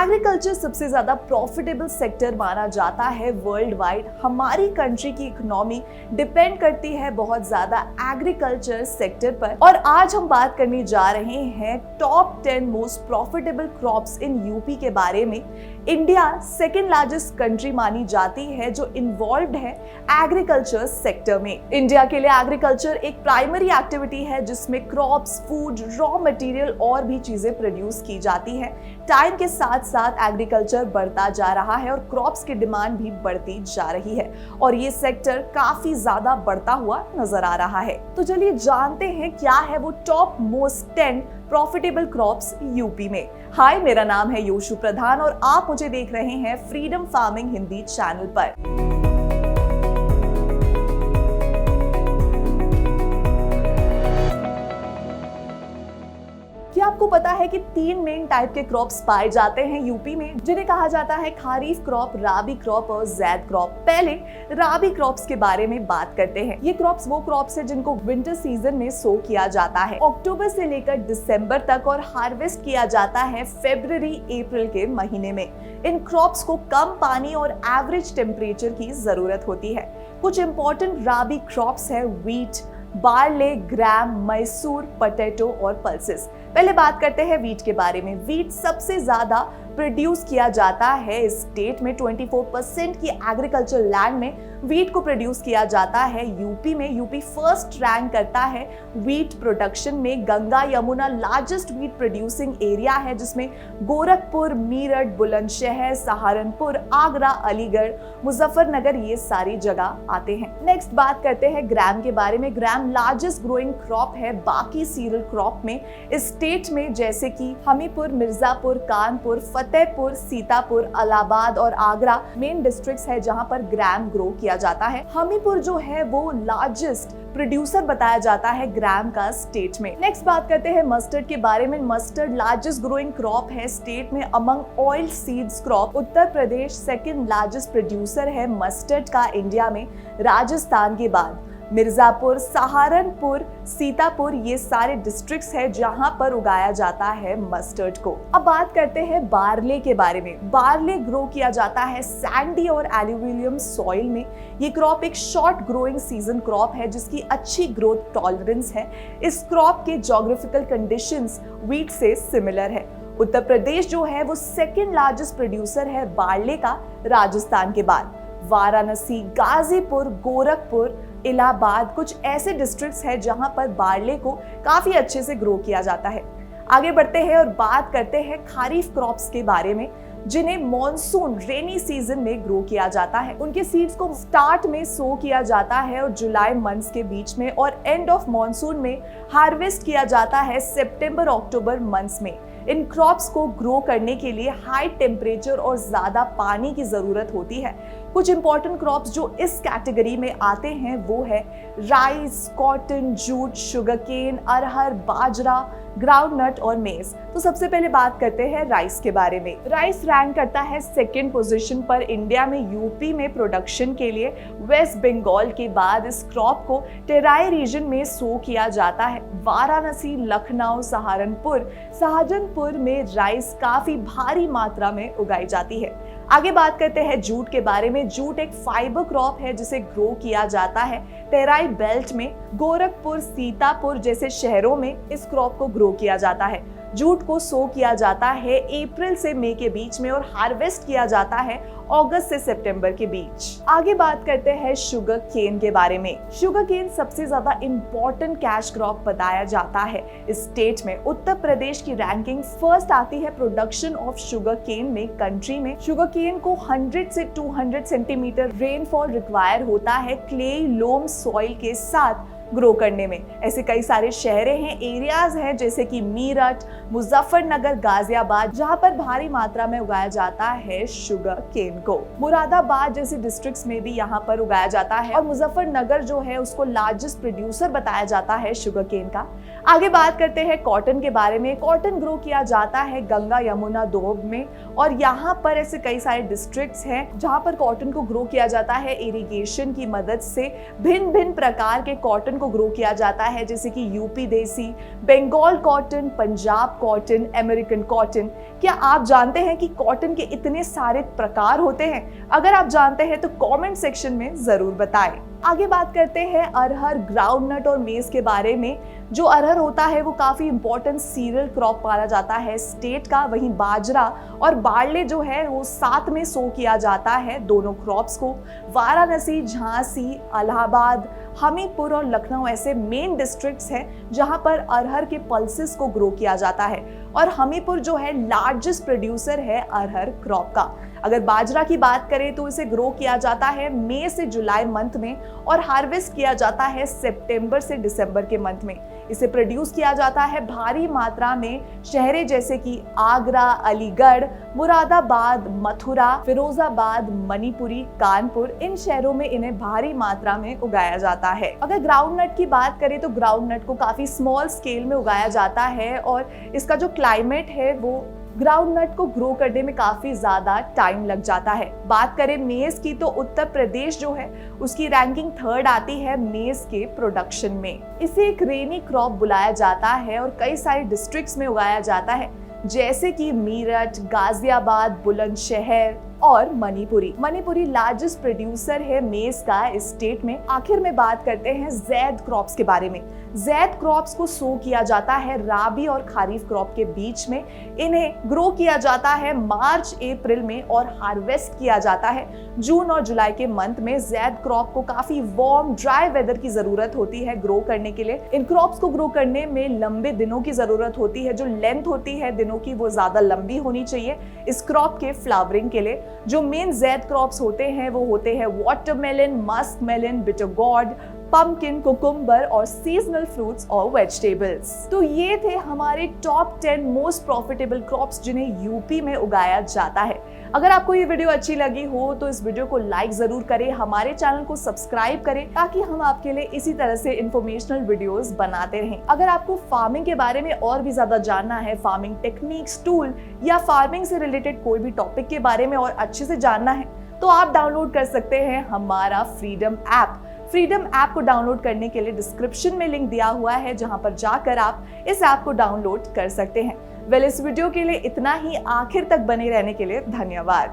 Agriculture सबसे ज्यादा profitable sector माना जाता है वर्ल्ड वाइड। हमारी कंट्री की इकोनॉमी डिपेंड करती है बहुत ज्यादा एग्रीकल्चर सेक्टर पर। और आज हम बात करने जा रहे हैं top 10 most profitable crops in UP के बारे में। इंडिया सेकेंड लार्जेस्ट कंट्री मानी जाती है जो इन्वॉल्व्ड है एग्रीकल्चर सेक्टर में। इंडिया के लिए एग्रीकल्चर एक प्राइमरी एक्टिविटी है जिसमें क्रॉप्स, फूड, रॉ मटेरियल और भी चीजें प्रोड्यूस की जाती है। टाइम के साथ साथ एग्रीकल्चर बढ़ता जा रहा है और क्रॉप्स की डिमांड भी बढ़ती जा रही है और ये सेक्टर काफी ज्यादा बढ़ता हुआ नजर आ रहा है। तो चलिए जानते हैं क्या है वो top most 10 profitable crops UP में। हाय, मेरा नाम है योशु प्रधान और आप मुझे देख रहे हैं फ्रीडम फार्मिंग हिंदी चैनल पर। क्या आपको पता है कि 3 मेन टाइप के क्रॉप्स पाए जाते हैं यूपी में, जिन्हें कहा जाता है खारीफ क्रॉप, राबी क्रॉप और ज़ैद क्रॉप। पहले राबी क्रॉप्स के बारे में बात करते हैं। ये क्रॉप्स वो क्रॉप्स है जिनको विंटर सीजन में सो किया जाता है अक्टूबर से लेकर दिसंबर तक और हार्वेस्ट किया जाता है फरवरी अप्रैल के महीने में। इन क्रॉप्स को कम पानी और एवरेज टेम्परेचर की जरूरत होती है। कुछ इंपॉर्टेंट राबी क्रॉप्स है वीट, बार्ले, ग्राम, मैसूर, पोटैटो और पल्सेस। पहले बात करते हैं वीट के बारे में। वीट सबसे ज्यादा प्रोड्यूस किया जाता है इस स्टेट में। 24% की एग्रीकल्चर लैंड में वीट को प्रोड्यूस किया जाता है यूपी में। यूपी फर्स्ट रैंक करता है वीट प्रोडक्शन में। Ganga Yamuna largest wheat producing area है जिसमें गोरखपुर, मीरठ, बुलंदशहर, सहारनपुर, आगरा, अलीगढ़, मुजफ्फरनगर ये सारी जगह आते हैं। नेक्स्ट बात करते हैं ग्राम के बारे में। ग्राम लार्जेस्ट ग्रोइंग क्रॉप है बाकी सीरियल क्रॉप में इस स्टेट में, जैसे कि हमीरपुर, मिर्जापुर, कानपुर, फतेहपुर, सीतापुर, इलाहाबाद और आगरा मेन डिस्ट्रिक्ट्स है जहां पर ग्राम ग्रो किया जाता है। हमीरपुर जो है वो लार्जेस्ट प्रोड्यूसर बताया जाता है ग्राम का स्टेट में। नेक्स्ट बात करते हैं मस्टर्ड के बारे में। मस्टर्ड लार्जेस्ट ग्रोइंग क्रॉप है स्टेट में among oil seeds crop. Uttar Pradesh second largest producer है मस्टर्ड का इंडिया में, राजस्थान के बाद। मिर्जापुर, सहारनपुर, सीतापुर ये सारे डिस्ट्रिक्ट्स हैं जहां पर उगाया जाता है मस्टर्ड को। अब बात करते हैं बार्ले के बारे में। बार्ले ग्रो किया जाता है सैंडी और एल्यूविलियम सॉइल में। ये क्रॉप एक शॉर्ट ग्रोइंग सीजन क्रॉप है जिसकी अच्छी ग्रोथ टॉलरेंस है। इस क्रॉप के ज्योग्राफिकल कंडीशंस वीट से सिमिलर है। उत्तर प्रदेश जो है वो सेकेंड लार्जेस्ट प्रोड्यूसर है बार्ले का, राजस्थान के बाद। वाराणसी, गाजीपुर, गोरखपुर, इलाहाबाद कुछ ऐसे डिस्ट्रिक्ट्स हैं जहां पर बार्ले को काफी अच्छे से ग्रो किया जाता है। आगे बढ़ते हैं और बात करते हैं खारीफ क्रॉप्स के बारे में जिन्हें मॉनसून रेनी सीजन में ग्रो किया जाता है। उनके सीड्स को स्टार्ट में सो किया जाता है और जुलाई मंथ्स के बीच में और एंड ऑफ मॉनसून में हार्वेस्ट किया जाता है सितंबर अक्टूबर मंथ्स में। इन क्रॉप्स को ग्रो करने के लिए हाई टेम्परेचर और ज्यादा पानी की जरूरत होती है। कुछ इंपॉर्टेंट क्रॉप्स जो इस कैटेगरी में आते हैं वो है राइस, कॉटन, जूट, शुगरकेन, अरहर, बाजरा, ग्राउंडनट और मेज। तो सबसे पहले बात करते हैं राइस के बारे में। राइस रैंक करता है सेकेंड पोजीशन पर इंडिया में यूपी में प्रोडक्शन के लिए। वेस्ट बंगाल के बाद इस क्रॉप को टेराई रीजन में सो किया जाता है। वाराणसी, लखनऊ, सहारनपुर, शाहजहांपुर में राइस काफी भारी मात्रा में उगाई जाती है। आगे बात करते हैं जूट के बारे में। जूट एक फाइबर क्रॉप है जिसे ग्रो किया जाता है टेराई बेल्ट में। गोरखपुर, सीतापुर जैसे शहरों में इस क्रॉप को ग्रो किया जाता है। जूट को सो किया जाता है अप्रैल से मई के बीच में और हार्वेस्ट किया जाता है अगस्त से सितंबर के बीच। आगे बात करते हैं शुगर केन के बारे में। शुगर केन सबसे ज्यादा इंपॉर्टेंट कैश क्रॉप बताया जाता है इस स्टेट में। उत्तर प्रदेश की रैंकिंग फर्स्ट आती है प्रोडक्शन ऑफ शुगर केन में कंट्री में। शुगर केन को 100 से 200 सेंटीमीटर रेनफॉल रिक्वायर होता है क्ले लोम सॉइल के साथ ग्रो करने में। ऐसे कई सारे शहरें हैं, एरियाज हैं जैसे कि मीरठ, मुजफ्फरनगर, गाजियाबाद जहां पर भारी मात्रा में उगाया जाता है शुगर केन को। मुरादाबाद जैसे डिस्ट्रिक्ट्स में भी यहाँ पर उगाया जाता है और मुजफ्फरनगर जो है उसको लार्जेस्ट प्रोड्यूसर बताया जाता है शुगर केन का। आगे बात करते हैं कॉटन के बारे में। कॉटन ग्रो किया जाता है गंगा यमुना दोब में और यहाँ पर ऐसे कई सारे डिस्ट्रिक्ट्स हैं जहाँ पर कॉटन को ग्रो किया जाता है इरिगेशन की मदद से। भिन्न भिन्न प्रकार के कॉटन कॉटन को ग्रो किया जाता है, जैसे कि यूपी देसी, Bengal cotton, Punjab cotton, American cotton. क्या आप जानते हैं कि कॉटन के इतने सारे प्रकार होते हैं? अगर आप जानते हैं तो कमेंट सेक्शन में जरूर बताएं। आगे बात करते हैं अरहर, ग्राउंडनट और मेज के बारे में। जो अरहर होता है वो काफी इंपॉर्टेंट सीरियल क्रॉप माना जाता है स्टेट का। वहीं बाजरा और बार्ले जो है वो साथ में सो किया जाता है दोनों क्रॉप्स को। वाराणसी, झांसी, इलाहाबाद, हमीरपुर और लखनऊ ऐसे मेन डिस्ट्रिक्ट्स हैं जहां पर अरहर के पल्सेस को ग्रो किया जाता है। और हमीरपुर जो है लार्जेस्ट प्रोड्यूसर है अरहर क्रॉप का। अगर बाजरा की बात करें तो इसे ग्रो किया जाता है मई से जुलाई मंथ में और हार्वेस्ट किया जाता है सितंबर से दिसंबर के मंथ में। इसे प्रोड्यूस किया जाता है भारी मात्रा में शहरें जैसे कि आगरा, अलीगढ़, मुरादाबाद, मथुरा, फिरोजाबाद, मणिपुरी, कानपुर, इन शहरों में इन्हें भारी मात्रा में उगाया जाता है। अगर ग्राउंडनट की बात करें तो ग्राउंडनट को काफी स्मॉल स्केल में उगाया जाता है और इसका जो क्लाइमेट है वो ग्राउंडनट को ग्रो करने में काफी ज्यादा टाइम लग जाता है। बात करें मेज की तो उत्तर प्रदेश जो है उसकी रैंकिंग 3rd आती है मेज के प्रोडक्शन में। इसे एक रेनी क्रॉप बुलाया जाता है और कई सारे डिस्ट्रिक्ट्स में उगाया जाता है, जैसे कि मीरठ, गाजियाबाद, बुलंदशहर और मणिपुरी लार्जेस्ट प्रोड्यूसर है मेज का इस स्टेट में। आखिर में बात करते हैं जैद क्रॉप्स के बारे में। जैद क्रॉप्स को सो किया जाता है राबी और खरीफ क्रॉप के बीच में। इन्हें ग्रो किया जाता है मार्च अप्रैल में और हार्वेस्ट किया जाता है जून और जुलाई के मंथ में। जैद क्रॉप को काफी वार्म ड्राई वेदर की जरूरत होती है ग्रो करने के लिए। इन क्रॉप्स को ग्रो करने में लंबे दिनों की जरूरत होती है। जो लेंथ होती है दिनों की वो ज्यादा लंबी होनी चाहिए इस क्रॉप के फ्लावरिंग के लिए। जो मेन जैद क्रॉप्स होते हैं वो होते हैं watermelon, musk melon, bitter gourd, pumpkin, cucumber और सीजनल फ्रूट्स और वेजिटेबल्स। तो ये थे हमारे टॉप 10 मोस्ट प्रॉफिटेबल क्रॉप्स जिन्हें यूपी में उगाया जाता है। अगर आपको ये वीडियो अच्छी लगी हो तो इस वीडियो को लाइक जरूर करें, हमारे चैनल को सब्सक्राइब करें ताकि हम आपके लिए इसी तरह से इंफॉर्मेशनल वीडियोस बनाते रहें। अगर आपको फार्मिंग के बारे में और भी ज्यादा जानना है, फार्मिंग टेक्निक्स, टूल या फार्मिंग से रिलेटेड कोई भी टॉपिक के बारे में और अच्छे से जानना है तो आप डाउनलोड कर सकते हैं हमारा फ्रीडम ऐप। फ्रीडम ऐप को डाउनलोड करने के लिए डिस्क्रिप्शन में लिंक दिया हुआ है जहां पर जाकर आप इस ऐप को डाउनलोड कर सकते हैं। इस वीडियो के लिए इतना ही। आखिर तक बने रहने के लिए धन्यवाद।